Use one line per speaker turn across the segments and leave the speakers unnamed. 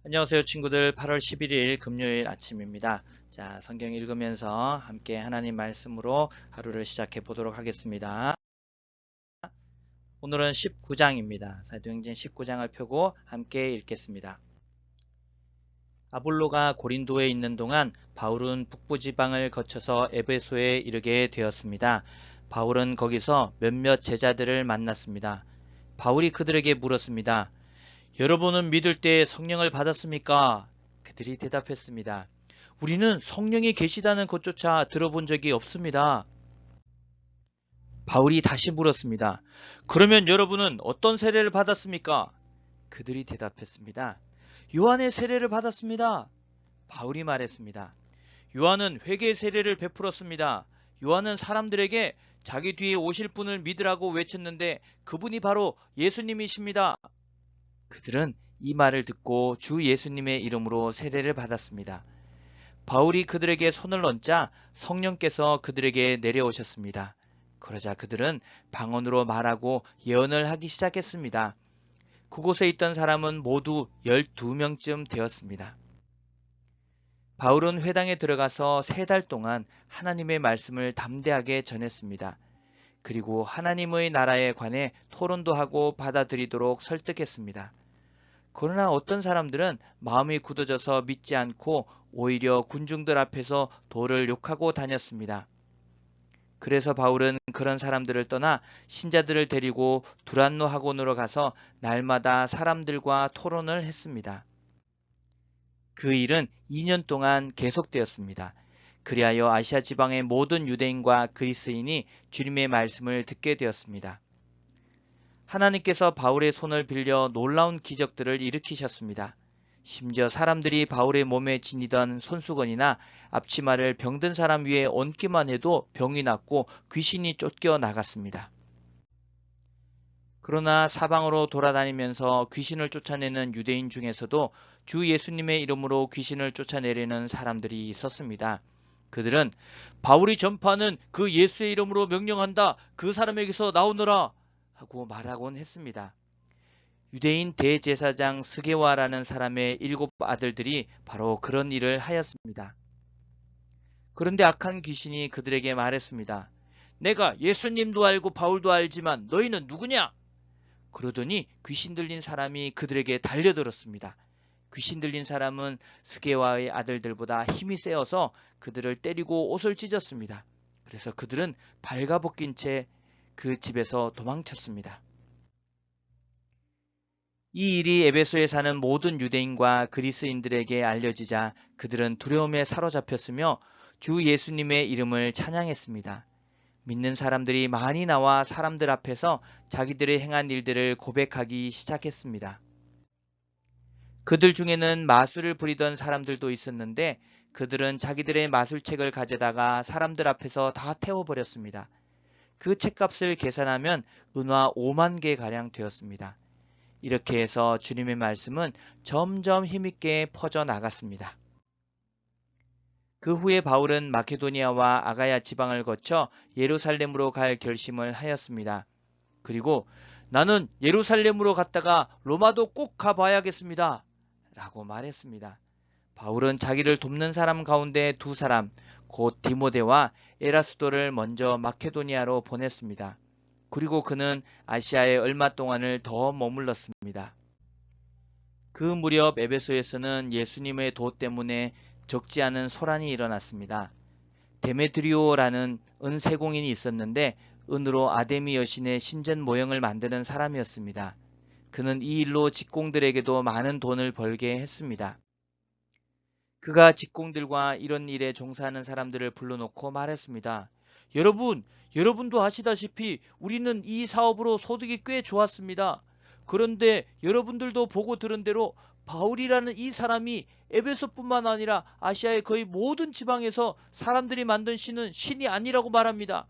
안녕하세요 친구들. 8월 11일 금요일 아침입니다. 자, 성경 읽으면서 함께 하나님 말씀으로 하루를 시작해 보도록 하겠습니다. 오늘은 19장입니다. 사도행전 19장을 펴고 함께 읽겠습니다. 아볼로가 고린도에 있는 동안 바울은 북부지방을 거쳐서 에베소에 이르게 되었습니다. 바울은 거기서 몇몇 제자들을 만났습니다. 바울이 그들에게 물었습니다. 여러분은 믿을 때 성령을 받았습니까? 그들이 대답했습니다. 우리는 성령이 계시다는 것조차 들어본 적이 없습니다. 바울이 다시 물었습니다. 그러면 여러분은 어떤 세례를 받았습니까? 그들이 대답했습니다. 요한의 세례를 받았습니다. 바울이 말했습니다. 요한은 회개 세례를 베풀었습니다. 요한은 사람들에게 자기 뒤에 오실 분을 믿으라고 외쳤는데 그분이 바로 예수님이십니다. 그들은 이 말을 듣고 주 예수님의 이름으로 세례를 받았습니다. 바울이 그들에게 손을 얹자 성령께서 그들에게 내려오셨습니다. 그러자 그들은 방언으로 말하고 예언을 하기 시작했습니다. 그곳에 있던 사람은 모두 12명쯤 되었습니다. 바울은 회당에 들어가서 3달 동안 하나님의 말씀을 담대하게 전했습니다. 그리고 하나님의 나라에 관해 토론도 하고 받아들이도록 설득했습니다. 그러나 어떤 사람들은 마음이 굳어져서 믿지 않고 오히려 군중들 앞에서 도를 욕하고 다녔습니다. 그래서 바울은 그런 사람들을 떠나 신자들을 데리고 두란노 학원으로 가서 날마다 사람들과 토론을 했습니다. 그 일은 2년 동안 계속되었습니다. 그리하여 아시아 지방의 모든 유대인과 그리스인이 주님의 말씀을 듣게 되었습니다. 하나님께서 바울의 손을 빌려 놀라운 기적들을 일으키셨습니다. 심지어 사람들이 바울의 몸에 지니던 손수건이나 앞치마를 병든 사람 위에 얹기만 해도 병이 낫고 귀신이 쫓겨 나갔습니다. 그러나 사방으로 돌아다니면서 귀신을 쫓아내는 유대인 중에서도 주 예수님의 이름으로 귀신을 쫓아내려는 사람들이 있었습니다. 그들은 바울이 전파하는 그 예수의 이름으로 명령한다. 그 사람에게서 나오너라 하고 말하곤 했습니다. 유대인 대제사장 스게와라는 사람의 7 아들들이 바로 그런 일을 하였습니다. 그런데 악한 귀신이 그들에게 말했습니다. 내가 예수님도 알고 바울도 알지만 너희는 누구냐? 그러더니 귀신 들린 사람이 그들에게 달려들었습니다. 귀신 들린 사람은 스게와의 아들들보다 힘이 세어서 그들을 때리고 옷을 찢었습니다. 그래서 그들은 발가벗긴 채 그 집에서 도망쳤습니다. 이 일이 에베소에 사는 모든 유대인과 그리스인들에게 알려지자 그들은 두려움에 사로잡혔으며 주 예수님의 이름을 찬양했습니다. 믿는 사람들이 많이 나와 사람들 앞에서 자기들의 행한 일들을 고백하기 시작했습니다. 그들 중에는 마술을 부리던 사람들도 있었는데 그들은 자기들의 마술책을 가져다가 사람들 앞에서 다 태워버렸습니다. 그 책값을 계산하면 은화 5만 개가량 되었습니다. 이렇게 해서 주님의 말씀은 점점 힘있게 퍼져 나갔습니다. 그 후에 바울은 마케도니아와 아가야 지방을 거쳐 예루살렘으로 갈 결심을 하였습니다. 그리고 나는 예루살렘으로 갔다가 로마도 꼭 가봐야겠습니다. 라고 말했습니다. 바울은 자기를 돕는 사람 가운데 2사람, 곧 디모데와 에라스도를 먼저 마케도니아로 보냈습니다. 그리고 그는 아시아에 얼마 동안을 더 머물렀습니다. 그 무렵 에베소에서는 예수님의 도 때문에 적지 않은 소란이 일어났습니다. 데메드리오라는 은세공인이 있었는데 은으로 아데미 여신의 신전 모형을 만드는 사람이었습니다. 그는 이 일로 직공들에게도 많은 돈을 벌게 했습니다. 그가 직공들과 이런 일에 종사하는 사람들을 불러놓고 말했습니다. 여러분도 아시다시피 우리는 이 사업으로 소득이 꽤 좋았습니다. 그런데 여러분들도 보고 들은 대로 바울이라는 이 사람이 에베소뿐만 아니라 아시아의 거의 모든 지방에서 사람들이 만든 신은 신이 아니라고 말합니다.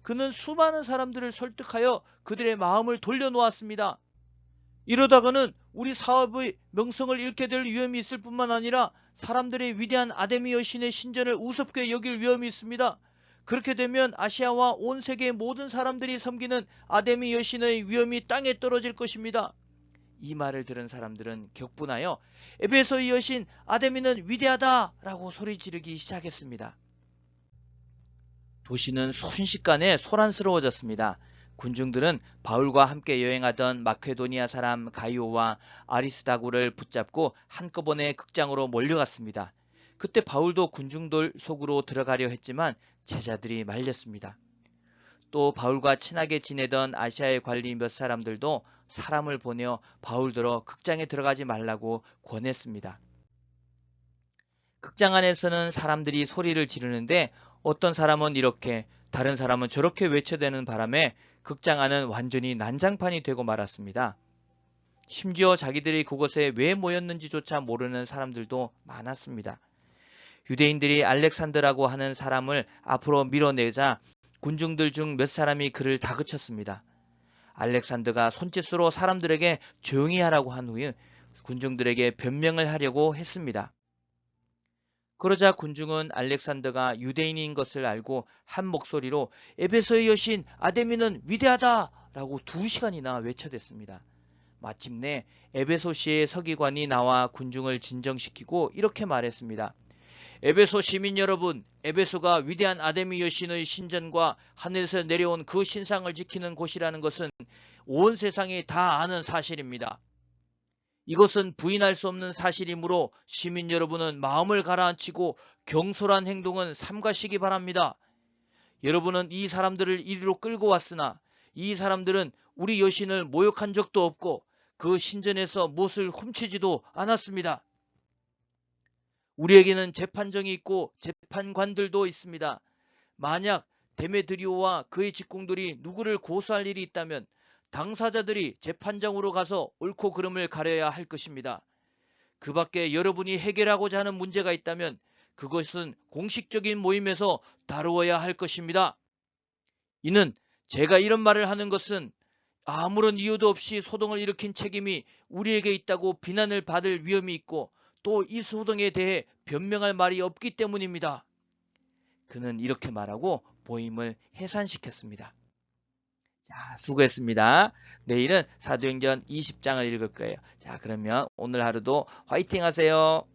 그는 수많은 사람들을 설득하여 그들의 마음을 돌려놓았습니다. 이러다가는 우리 사업의 명성을 잃게 될 위험이 있을 뿐만 아니라 사람들의 위대한 아데미 여신의 신전을 우습게 여길 위험이 있습니다. 그렇게 되면 아시아와 온 세계의 모든 사람들이 섬기는 아데미 여신의 위엄이 땅에 떨어질 것입니다. 이 말을 들은 사람들은 격분하여 에베소의 여신 아데미는 위대하다라고 소리 지르기 시작했습니다. 도시는 순식간에 소란스러워졌습니다. 군중들은 바울과 함께 여행하던 마케도니아 사람 가이오와 아리스다고를 붙잡고 한꺼번에 극장으로 몰려갔습니다. 그때 바울도 군중들 속으로 들어가려 했지만 제자들이 말렸습니다. 또 바울과 친하게 지내던 아시아의 관리 몇 사람들도 사람을 보내어 바울더러 극장에 들어가지 말라고 권했습니다. 극장 안에서는 사람들이 소리를 지르는데 어떤 사람은 이렇게 다른 사람은 저렇게 외쳐대는 바람에 극장 안은 완전히 난장판이 되고 말았습니다. 심지어 자기들이 그곳에 왜 모였는지조차 모르는 사람들도 많았습니다. 유대인들이 알렉산더라고 하는 사람을 앞으로 밀어내자 군중들 중 몇 사람이 그를 다그쳤습니다. 알렉산더가 손짓으로 사람들에게 조용히 하라고 한 후에 군중들에게 변명을 하려고 했습니다. 그러자 군중은 알렉산더가 유대인인 것을 알고 한 목소리로 에베소의 여신 아데미는 위대하다라고 2시간이나 외쳐댔습니다. 마침내 에베소시의 서기관이 나와 군중을 진정시키고 이렇게 말했습니다. 에베소 시민 여러분, 에베소가 위대한 아데미 여신의 신전과 하늘에서 내려온 그 신상을 지키는 곳이라는 것은 온 세상이 다 아는 사실입니다. 이것은 부인할 수 없는 사실이므로 시민 여러분은 마음을 가라앉히고 경솔한 행동은 삼가시기 바랍니다. 여러분은 이 사람들을 이리로 끌고 왔으나 이 사람들은 우리 여신을 모욕한 적도 없고 그 신전에서 무엇을 훔치지도 않았습니다. 우리에게는 재판정이 있고 재판관들도 있습니다. 만약 데메드리오와 그의 직공들이 누구를 고소할 일이 있다면 당사자들이 재판장으로 가서 옳고 그름을 가려야 할 것입니다. 그 밖에 여러분이 해결하고자 하는 문제가 있다면 그것은 공식적인 모임에서 다루어야 할 것입니다. 이는 제가 이런 말을 하는 것은 아무런 이유도 없이 소동을 일으킨 책임이 우리에게 있다고 비난을 받을 위험이 있고 또 이 소동에 대해 변명할 말이 없기 때문입니다. 그는 이렇게 말하고 모임을 해산시켰습니다. 자, 수고했습니다. 내일은 사도행전 20장을 읽을 거예요. 자, 그러면 오늘 하루도 화이팅 하세요.